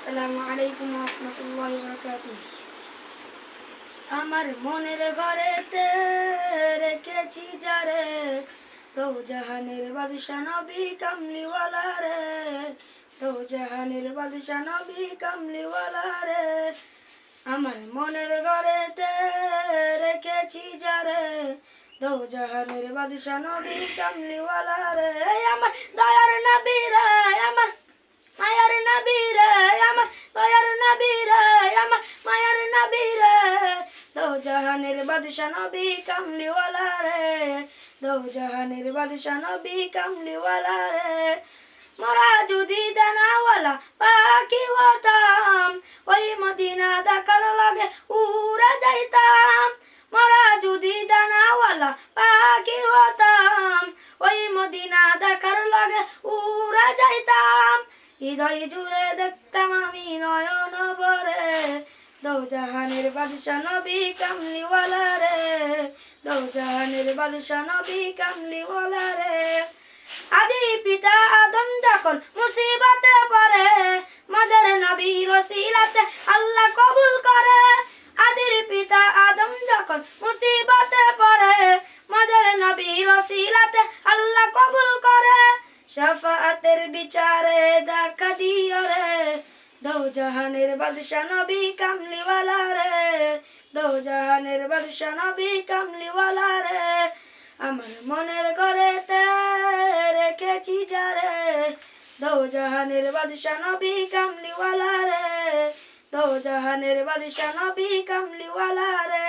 আসসালামু আলাইকুম রহমতুল্লাহি ওয়া বারাকাতুহু। আমার মনের ঘরেতে রেখেছি যারে, দো জাহানের বাদশা নবী কামলিওয়ালা রে, দো জাহানের বাদশা নবী কামলিওয়ালা রে। আমার মনের ঘরেতে রেখেছি যারে, দো জাহানের বাদশা নবী কামলিওয়ালা রে। আমার দয়ার নবী রে, আমার মায়ার নবী রে, আমার দয়ার নবী রে, আমার মায়ার নবী রে, দো জাহানের বাদশা নবী কামলিওয়ালা রে, দো জাহানের বাদশা নবী কামলিওয়ালা রে। মোরা যদি দানাওয়ালা পাখি হতাম, ওই মদিনা দেখার লগে উড়া যাইতাম। মোরা যদি দানাওয়ালা পাখি হতাম, ওই মদিনা দেখার লগে উড়া যাইতাম। হৃদয় জুড়ে দেখতাম আমি নয়ন ভরে, দো জাহানের বাদশা নবী কামলিওয়ালা রে, দো জাহানের বাদশা নবী কামলিওয়ালা রে। আদি পিতা আদম যখন মুসিবতে পড়ে, মদের নবীর ওসিলাতে আল্লাহ কবুল করে। আদির পিতা আদম যখন মুসিবতে পড়ে, মদের নবীর ওসিলাতে আল্লাহ কবুল করে। শাফাআতের বিচারে দেখা দিও রে, দো জাহানের বাদশা নবী কামলিওয়ালা রে, দো জাহানের বাদশা নবী কামলিওয়ালা রে। আমার মনের ঘরেতে রেখেছি যারে, দো জাহানের বাদশা নবী কামলিওয়ালা রে, দো জাহানের বাদশা নবী কামলিওয়ালা রে।